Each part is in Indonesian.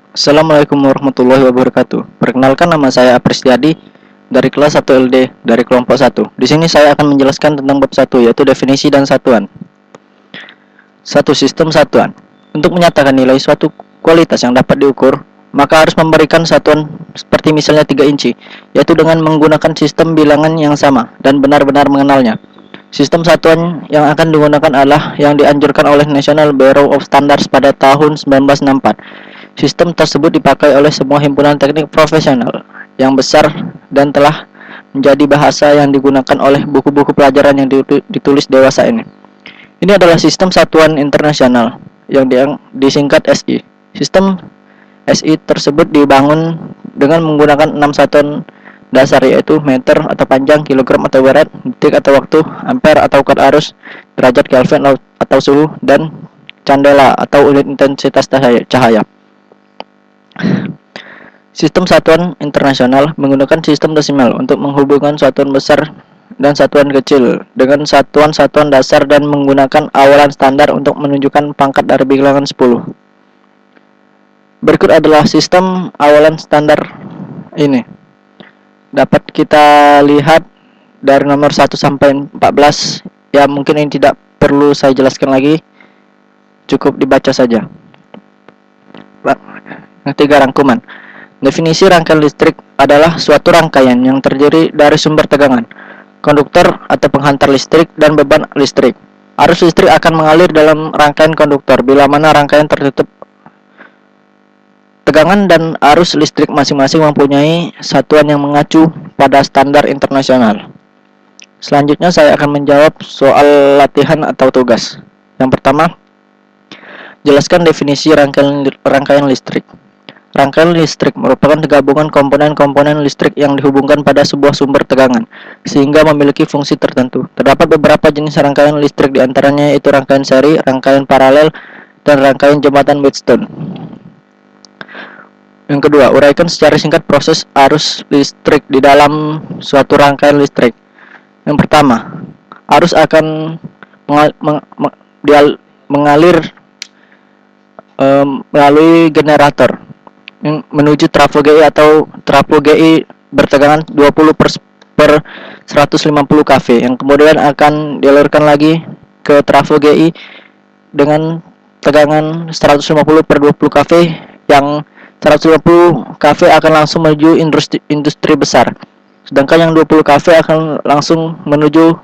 Assalamualaikum warahmatullahi wabarakatuh. Perkenalkan, nama saya Apriyadi dari kelas 1 LD dari kelompok 1. Di sini saya akan menjelaskan tentang bab 1, yaitu definisi dan satuan. Satu, sistem satuan. Untuk menyatakan nilai suatu kualitas yang dapat diukur, maka harus memberikan satuan seperti misalnya 3 inci, yaitu dengan menggunakan sistem bilangan yang sama dan benar-benar mengenalnya. Sistem satuan yang akan digunakan adalah yang dianjurkan oleh National Bureau of Standards pada tahun 1964. Sistem tersebut dipakai oleh semua himpunan teknik profesional yang besar dan telah menjadi bahasa yang digunakan oleh buku-buku pelajaran yang ditulis dewasa ini. Ini adalah sistem satuan internasional yang disingkat SI. Sistem SI tersebut dibangun dengan menggunakan 6 satuan dasar, yaitu meter atau panjang, kilogram atau berat, detik atau waktu, ampere atau watt arus, derajat Kelvin atau suhu, dan candela atau unit intensitas cahaya. Sistem satuan internasional menggunakan sistem desimal untuk menghubungkan satuan besar dan satuan kecil dengan satuan-satuan dasar dan menggunakan awalan standar untuk menunjukkan pangkat dari bilangan 10. Berikut adalah sistem awalan standar ini. Dapat kita lihat dari nomor 1 sampai 14. Ya, mungkin ini tidak perlu saya jelaskan lagi, cukup dibaca saja. Yang 3, rangkuman. Definisi rangkaian listrik adalah suatu rangkaian yang terdiri dari sumber tegangan, konduktor atau penghantar listrik, dan beban listrik. Arus listrik akan mengalir dalam rangkaian konduktor bila mana rangkaian tertutup. Tegangan dan arus listrik masing-masing mempunyai satuan yang mengacu pada standar internasional. Selanjutnya saya akan menjawab soal latihan atau tugas. Yang pertama, jelaskan definisi rangkaian listrik. Rangkaian listrik merupakan gabungan komponen-komponen listrik yang dihubungkan pada sebuah sumber tegangan, sehingga memiliki fungsi tertentu. Terdapat beberapa jenis rangkaian listrik, diantaranya yaitu rangkaian seri, rangkaian paralel, dan rangkaian jembatan Wheatstone. Yang kedua, uraikan secara singkat proses arus listrik di dalam suatu rangkaian listrik. Yang pertama, arus akan mengalir melalui generator menuju trafo GI atau trafo GI bertegangan 20 per 150 kV, yang kemudian akan dialirkan lagi ke trafo GI dengan tegangan 150 per 20 kV, yang 150 kV akan langsung menuju industri besar, sedangkan yang 20 kV akan langsung menuju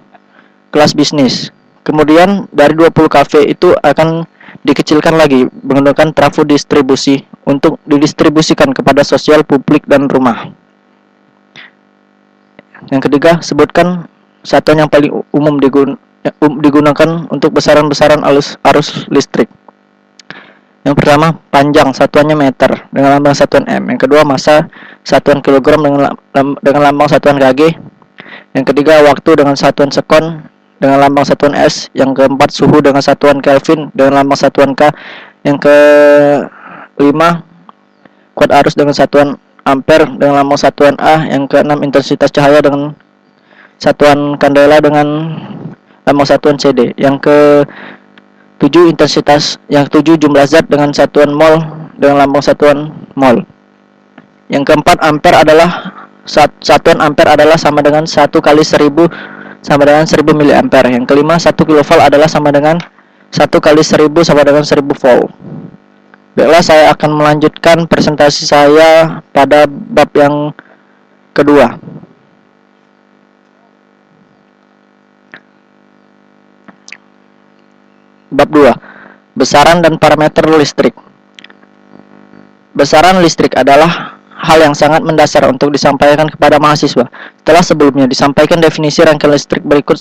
kelas bisnis. Kemudian dari 20 kV itu akan dikecilkan lagi menggunakan trafo distribusi untuk didistribusikan kepada sosial, publik, dan rumah. Yang ketiga, sebutkan satuan yang paling umum digunakan untuk besaran-besaran arus listrik. Yang pertama, panjang, satuannya meter dengan lambang satuan M. Yang kedua, massa, satuan kilogram dengan lambang satuan kg. Yang ketiga, waktu dengan satuan sekon dengan lambang satuan S. Yang keempat, suhu dengan satuan Kelvin dengan lambang satuan K. Yang kelima, watt arus dengan satuan ampere dengan lambang satuan A. Yang keenam, intensitas cahaya dengan satuan candela dengan lambang satuan CD. Yang ke-7, intensitas. Yang ke-7, jumlah zat dengan satuan mol dengan lambang satuan mol. Yang keempat, ampere adalah satuan ampere adalah sama dengan 1 kali 1000 sama dengan 1000 mA. Yang kelima, 1 kilovolt adalah sama dengan 1 kali 1000 sama dengan 1000 volt. Baiklah, saya akan melanjutkan presentasi saya pada bab yang kedua. Bab 2. Besaran dan parameter listrik. Besaran listrik adalah hal yang sangat mendasar untuk disampaikan kepada mahasiswa. Setelah sebelumnya disampaikan definisi rangkaian listrik, berikut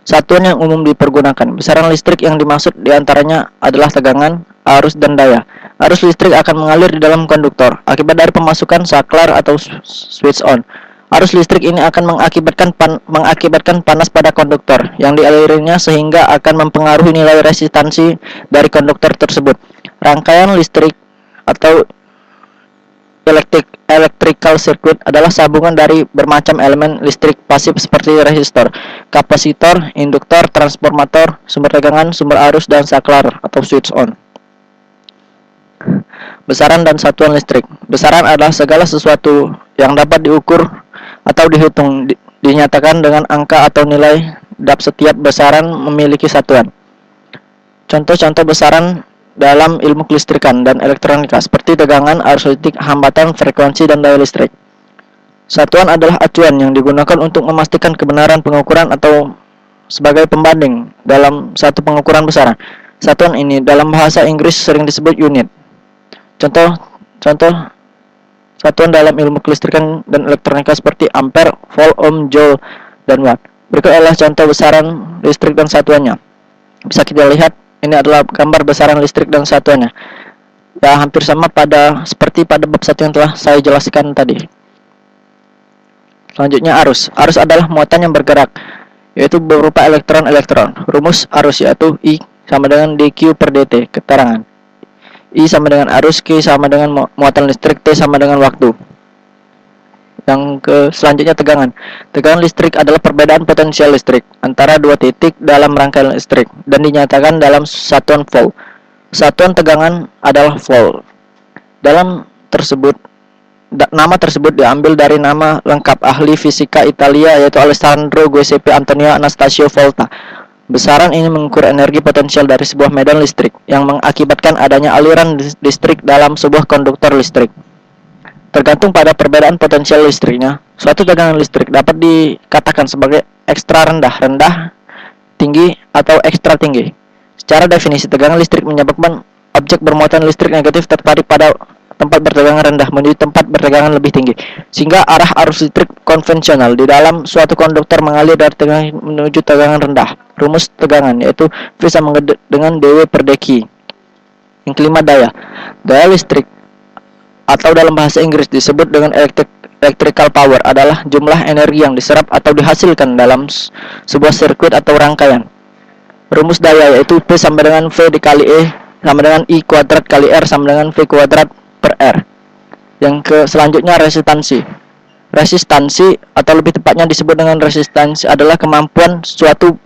satuan yang umum dipergunakan. Besaran listrik yang dimaksud diantaranya adalah tegangan, arus, dan daya. Arus listrik akan mengalir di dalam konduktor akibat dari pemasukan saklar atau switch on. Arus listrik ini akan mengakibatkan panas pada konduktor yang dialirinya, sehingga akan mempengaruhi nilai resistansi dari konduktor tersebut. Rangkaian listrik atau electrical circuit adalah sambungan dari bermacam elemen listrik pasif seperti resistor, kapasitor, induktor, transformator, sumber tegangan, sumber arus, dan saklar atau switch on. Besaran dan satuan listrik. Besaran adalah segala sesuatu yang dapat diukur atau dihitung, dinyatakan dengan angka atau nilai. Setiap besaran memiliki satuan. Contoh-contoh besaran dalam ilmu kelistrikan dan elektronika seperti tegangan, arus listrik, hambatan, frekuensi, dan daya listrik. Satuan adalah acuan yang digunakan untuk memastikan kebenaran pengukuran atau sebagai pembanding dalam satu pengukuran besaran. Satuan ini dalam bahasa Inggris sering disebut unit. Contoh satuan dalam ilmu kelistrikan dan elektronika seperti ampere, volt, ohm, joule, dan watt. Berikut adalah contoh besaran listrik dan satuannya. Bisa kita lihat, ini adalah gambar besaran listrik dan satuannya. Ya, hampir sama seperti pada bab 1 yang telah saya jelaskan tadi. Selanjutnya arus. Arus adalah muatan yang bergerak, yaitu berupa elektron-elektron. Rumus arus yaitu I sama dengan dQ per dt. Keterangan. I sama dengan arus, Q sama dengan muatan listrik, T sama dengan waktu. Selanjutnya tegangan. Tegangan listrik adalah perbedaan potensial listrik antara dua titik dalam rangkaian listrik dan dinyatakan dalam satuan volt. Satuan tegangan adalah volt. Nama tersebut diambil dari nama lengkap ahli fisika Italia yaitu Alessandro Giuseppe Antonio Anastasio Volta. Besaran ini mengukur energi potensial dari sebuah medan listrik yang mengakibatkan adanya aliran listrik dalam sebuah konduktor listrik. Tergantung pada perbedaan potensial listriknya, suatu tegangan listrik dapat dikatakan sebagai ekstra rendah, tinggi, atau ekstra tinggi. Secara definisi, tegangan listrik menyebabkan objek bermuatan listrik negatif tertarik pada tempat bertegangan rendah menuju tempat bertegangan lebih tinggi, sehingga arah arus listrik konvensional di dalam suatu konduktor mengalir dari tegangan menuju tegangan rendah. Rumus tegangan yaitu V sama dengan dW per dq. Yang kelima, daya. Daya listrik atau dalam bahasa Inggris disebut dengan electrical power adalah jumlah energi yang diserap atau dihasilkan dalam sebuah sirkuit atau rangkaian. Rumus daya yaitu P sama dengan V dikali E sama dengan I kuadrat kali R sama dengan V kuadrat per R. Selanjutnya resistansi. Resistansi atau lebih tepatnya disebut dengan resistansi adalah kemampuan suatu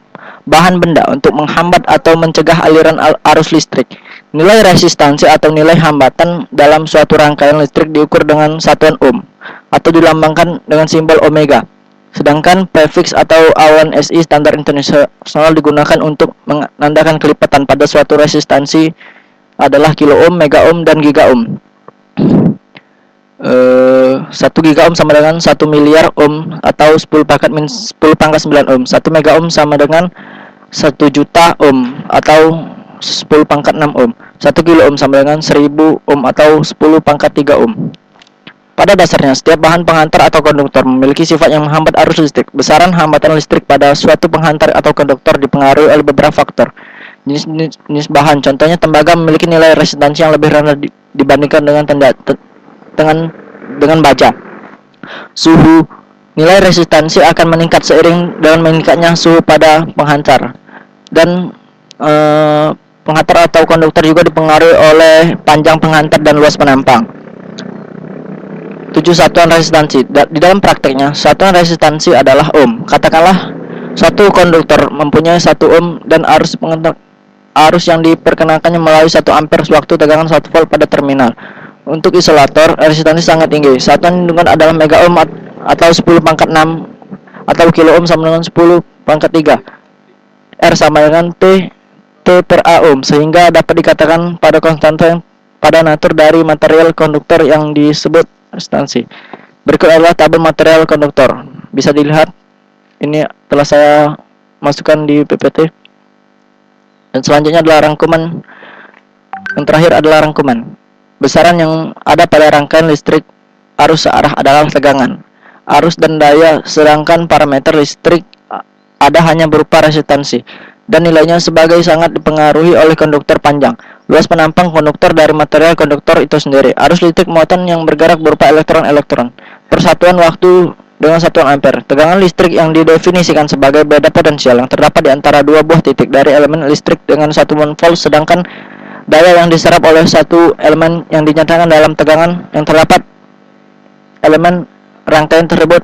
bahan benda untuk menghambat atau mencegah aliran arus listrik. Nilai resistansi atau nilai hambatan dalam suatu rangkaian listrik diukur dengan satuan ohm atau dilambangkan dengan simbol omega. Sedangkan prefiks atau awan SI standar internasional digunakan untuk menandakan kelipatan pada suatu resistansi adalah kilo ohm, mega ohm, dan giga ohm. 1 giga ohm sama dengan 1 miliar ohm atau 10 pangkat 9 ohm. 1 mega ohm sama dengan 1 juta ohm atau 10 pangkat 6 ohm. 1 kilo ohm sama dengan 1000 ohm atau 10 pangkat 3 ohm. Pada dasarnya, setiap bahan penghantar atau konduktor memiliki sifat yang menghambat arus listrik. Besaran hambatan listrik pada suatu penghantar atau konduktor dipengaruhi oleh beberapa faktor. Jenis bahan, contohnya tembaga memiliki nilai resistansi yang lebih rendah dibandingkan dengan baja. Suhu, nilai resistansi akan meningkat seiring dengan meningkatnya suhu pada penghantar. Dan penghantar atau konduktor juga dipengaruhi oleh panjang penghantar dan luas penampang. 7. Satuan resistansi. Di dalam prakteknya, satuan resistansi adalah ohm. Katakanlah suatu konduktor mempunyai 1 ohm dan arus yang diperkenalkannya melalui 1 ampere sewaktu tegangan 1 volt pada terminal. Untuk isolator, resistansi sangat tinggi. Satuan lingkungan adalah mega ohm atau 10 pangkat 6 atau kilo ohm sama dengan 10 pangkat 3. R sama dengan T per A ohm, sehingga dapat dikatakan pada konstanta yang pada natur dari material konduktor yang disebut resistansi. Berikut adalah tabel material konduktor. Bisa dilihat, ini telah saya masukkan di PPT. Dan selanjutnya adalah rangkuman. Yang terakhir adalah rangkuman. Besaran yang ada pada rangkaian listrik arus searah adalah tegangan, arus, dan daya, sedangkan parameter listrik ada hanya berupa resistansi dan nilainya sebagai sangat dipengaruhi oleh konduktor panjang, luas penampang konduktor dari material konduktor itu sendiri, arus listrik muatan yang bergerak berupa elektron-elektron, persatuan waktu dengan satuan ampere. Tegangan listrik yang didefinisikan sebagai beda potensial yang terdapat di antara dua buah titik dari elemen listrik dengan satuan volt, sedangkan daya yang diserap oleh satu elemen yang dinyatakan dalam tegangan yang terdapat elemen rangkaian tersebut